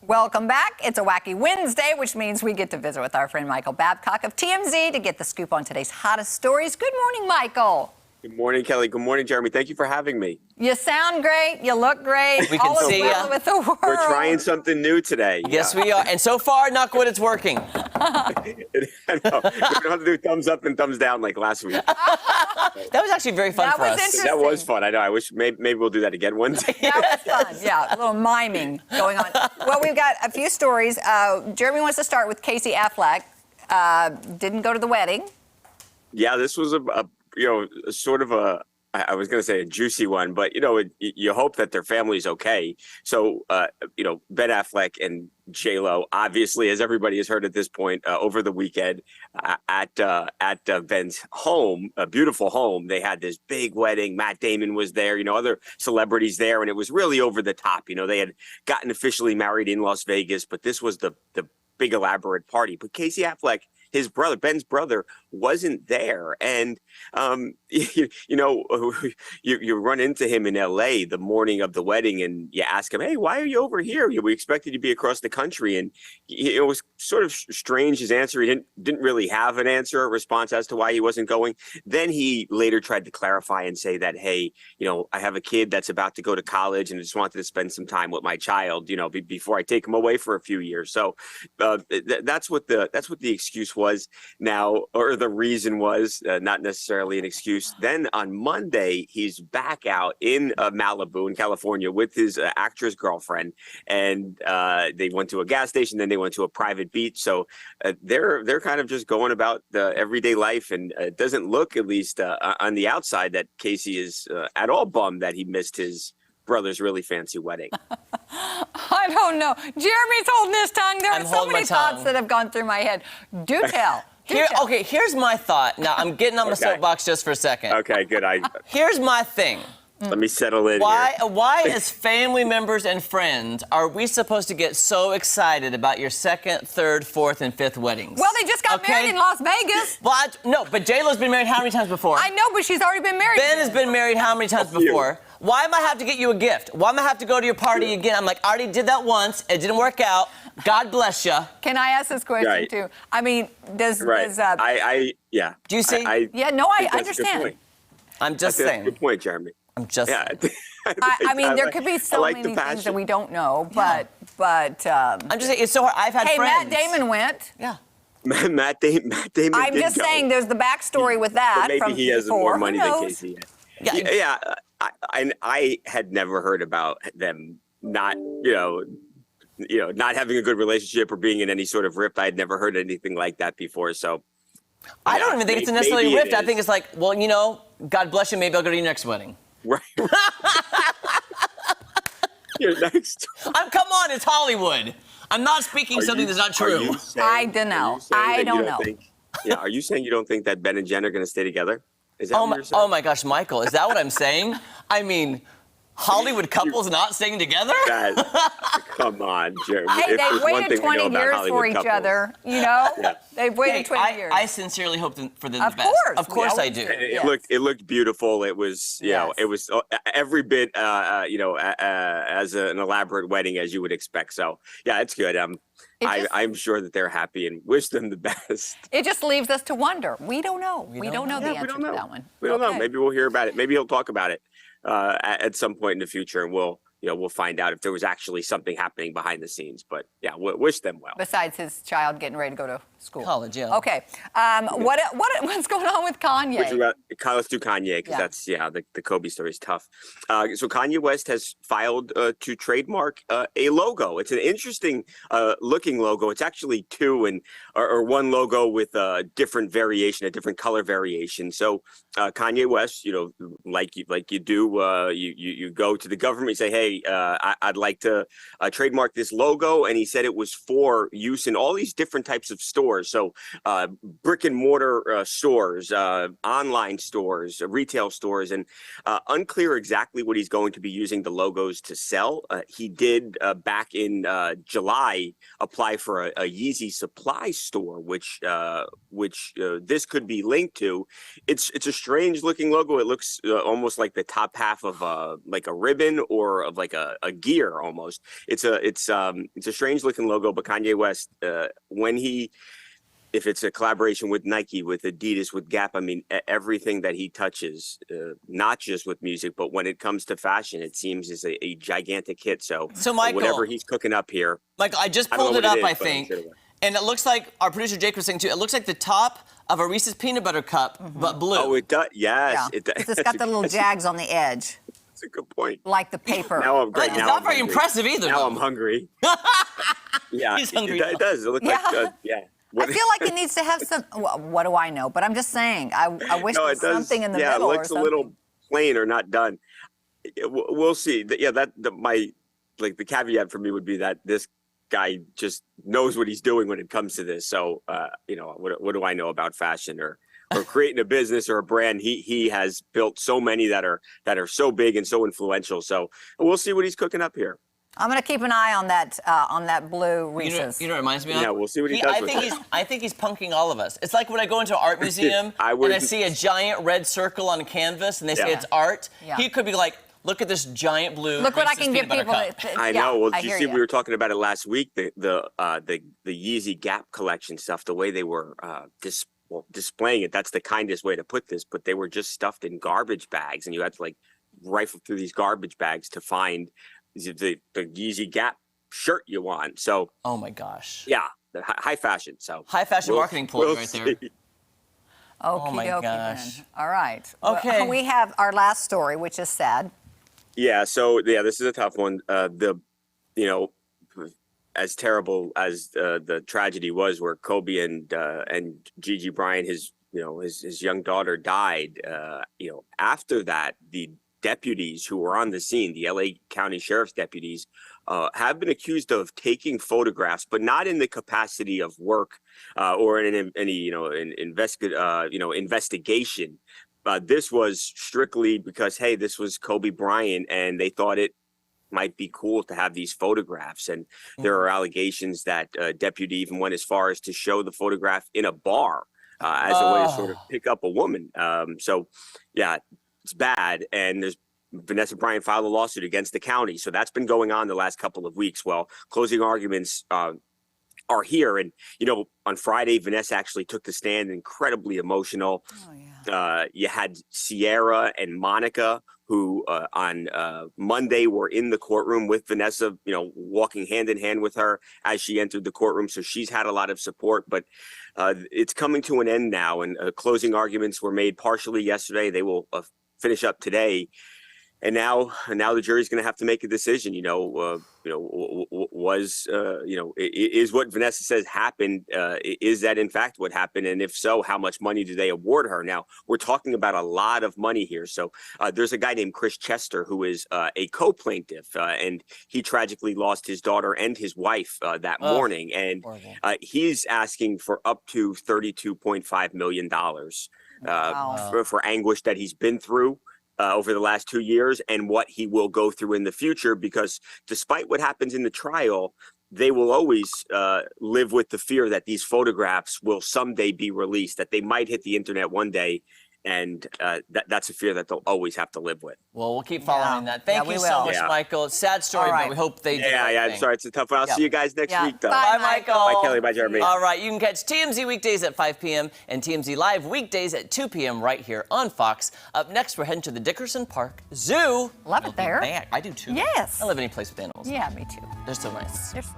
Welcome back. It's a wacky Wednesday, which means we get to visit with our friend Michael Babcock of TMZ to get the scoop on today's hottest stories. Good morning, Michael. Good morning, Kelly. Good morning, Jeremy. Thank you for having me. You sound great. You look great. We can see you. With the world. We're trying something new today. Yes, we are. And so far, knock wood, it's working. I know. We don't have to do thumbs up and thumbs down like last week. That was actually very fun for us. That was fun. I know. I wish maybe we'll do that again one day. That was fun. Yeah, a little miming going on. Well, we've got a few stories. Jeremy wants to start with Casey Affleck. Didn't go to the wedding. Yeah, this was sort of a, I was going to say a juicy one, but, you hope that their family's okay. So, Ben Affleck and J-Lo, obviously, as everybody has heard at this point, over the weekend at Ben's home, a beautiful home, they had this big wedding. Matt Damon was there, other celebrities there, and it was really over the top. They had gotten officially married in Las Vegas, but this was the big elaborate party. But Casey Affleck, his brother, Ben's brother, wasn't there. And, you run into him in L.A. the morning of the wedding and you ask him, hey, why are you over here? We expected you to be across the country. And it was sort of strange, his answer. He didn't really have an answer, a response as to why he wasn't going. Then he later tried to clarify and say that, hey, I have a kid that's about to go to college and I just wanted to spend some time with my child, before I take him away for a few years. So that's what the excuse was now, or the reason was, not necessarily an excuse. Then on Monday, he's back out in Malibu in California with his actress girlfriend, and they went to a gas station, then they went to a private beach. So they're kind of just going about everyday life, and it doesn't look, at least on the outside, that Casey is at all bummed that he missed his brother's really fancy wedding. I don't know. Jeremy's holding his tongue. There are so many thoughts that have gone through my head. Do tell. Okay, here's my thought. Now, I'm getting on my soapbox just for a second. Okay, good. Here's my thing. Let me settle in here. Why, as family members and friends, are we supposed to get so excited about your second, third, fourth, and fifth weddings? Well, they just got married in Las Vegas. Well, no, but J-Lo's been married how many times before? I know, but she's already been married. Ben has been married how many times before? Why am I have to get you a gift? Why am I have to go to your party again? I'm like, I already did that once. It didn't work out. God bless you. Can I ask this question too? I mean, do you see? I understand. I'm just saying. That's a good point, Jeremy. I'm just saying. I mean, there could be so many things that we don't know, but I'm just saying, it's so hard. I've had friends. Matt Damon went. Yeah. Matt Damon I'm just saying there's the backstory with that. But maybe he has more money than Casey. Yeah. I had never heard about them not, not having a good relationship or being in any sort of rift. I had never heard anything like that before. So I don't even think it's necessarily a rift. I think it's like, well, God bless you. Maybe I'll go to your next wedding. Right. Your next. Come on, it's Hollywood. I'm not speaking something that's not true. I don't know. I don't know. Are you saying you don't think that Ben and Jen are going to stay together? Is that what you're saying? Oh my gosh, Michael, is that what I'm saying? I mean, Hollywood couples not staying together? Come on, Jeremy. Hey, they've waited 20 years for each other, They've waited 20 years. I sincerely hope for them the best. Of course I do. It looked beautiful. It was, it was every bit, as an elaborate wedding as you would expect. So, yeah, it's good. I'm sure that they're happy and wish them the best. It just leaves us to wonder. We don't know. We don't know the answer to that one. We don't know. Maybe we'll hear about it. Maybe he'll talk about it at some point in the future, and we'll find out if there was actually something happening behind the scenes. But yeah, wish them well. Besides his child getting ready to go to school. College, yeah. Okay. What's going on with Kanye? Let's do Kanye, because that's, the Kobe story is tough. So Kanye West has filed to trademark a logo. It's an interesting looking logo. It's actually two or one logo with a different variation, a different color variation. So Kanye West, like you do, you go to the government and say, hey, I'd like to trademark this logo. And he said it was for use in all these different types of stores. So brick and mortar stores, online stores, retail stores, and unclear exactly what he's going to be using the logos to sell. He did back in July apply for a Yeezy supply store, which this could be linked to. It's a strange looking logo. It looks almost like the top half of like a ribbon or of like a gear almost. It's a strange looking logo, but Kanye West, if it's a collaboration with Nike, with Adidas, with Gap, I mean, everything that he touches, not just with music, but when it comes to fashion, it seems is a gigantic hit. So Michael, whatever he's cooking up here. Michael, I just I don't pulled know it what up, it is, I but I'm think. sure it was. And it looks like our producer Jake was saying too. It looks like the top of a Reese's peanut butter cup, but blue. Oh, it does. Yes, Yeah. it does. It's got the little jags on the edge, That's a good point. like the paper. Now I'm great. It's Now not I'm very hungry. impressive either. Now though. I'm hungry. Yeah, He's hungry It does. It looks like yeah. I feel like it needs to have some. Well, what do I know? But I'm just saying. I wish there was something in the yeah, middle it or looks a something. little plain or not done. We'll see. My the caveat for me would be that this guy just knows what he's doing when it comes to this. So what do I know about fashion or creating a business or a brand? He has built so many that are so big and so influential. So we'll see what he's cooking up here. I'm going to keep an eye on that blue Reese's. You know what it reminds me of? Yeah, we'll see what he does with it. I think he's punking all of us. It's like when I go into an art museum and I see a giant red circle on a canvas and they say it's art. Yeah. He could be like, look at this giant blue. Look what I Reese's can give peanut butter people. cup. I know. Well, I did you hear see? ya. We were talking about it last week. The Yeezy Gap collection stuff. The way they were displaying it. That's the kindest way to put this. But they were just stuffed in garbage bags, and you had to rifle through these garbage bags to find the Yeezy Gap shirt you want. So. Oh my gosh. Yeah, the high fashion. So. High fashion marketing ploy right there. Oh my dokie gosh. then. All right. Okay. Well, we have our last story, which is sad. Yeah. So this is a tough one. As terrible as the tragedy was, where Kobe and Gigi Bryant, his young daughter, died. After that, the deputies who were on the scene, the LA County Sheriff's deputies, have been accused of taking photographs, but not in the capacity of work or in any investigation. This was strictly because, hey, this was Kobe Bryant, and they thought it might be cool to have these photographs. And there are allegations that deputy even went as far as to show the photograph in a bar as a way to sort of pick up a woman. So, yeah, it's bad. And Vanessa Bryant filed a lawsuit against the county. So that's been going on the last couple of weeks. Well, closing arguments are here. And, on Friday, Vanessa actually took the stand, incredibly emotional. Oh, yeah. You had Sierra and Monica, who on Monday were in the courtroom with Vanessa, walking hand in hand with her as she entered the courtroom. So she's had a lot of support, but it's coming to an end now. And closing arguments were made partially yesterday. They will finish up today. And now the jury's going to have to make a decision. Is what Vanessa says happened? Is that in fact what happened? And if so, how much money do they award her? Now we're talking about a lot of money here. So there's a guy named Chris Chester who is a co-plaintiff, and he tragically lost his daughter and his wife that morning, and he's asking for up to $32.5 million for anguish that he's been through over the last 2 years and what he will go through in the future, because despite what happens in the trial, they will always live with the fear that these photographs will someday be released, that they might hit the internet one day. And that's a fear that they'll always have to live with. Well, we'll keep following that. Thank you so much, Michael. Sad story, but we hope they do. Yeah, I'm sorry. It's a tough one. I'll see you guys next week, though. Bye, Michael. Bye, Kelly. Bye, Jeremy. All right, you can catch TMZ weekdays at 5 p.m. and TMZ Live weekdays at 2 p.m. right here on Fox. Up next, we're heading to the Dickerson Park Zoo. Love it there. I do, too. Yes. I live any place with animals. Yeah, me too. They're so nice. They're so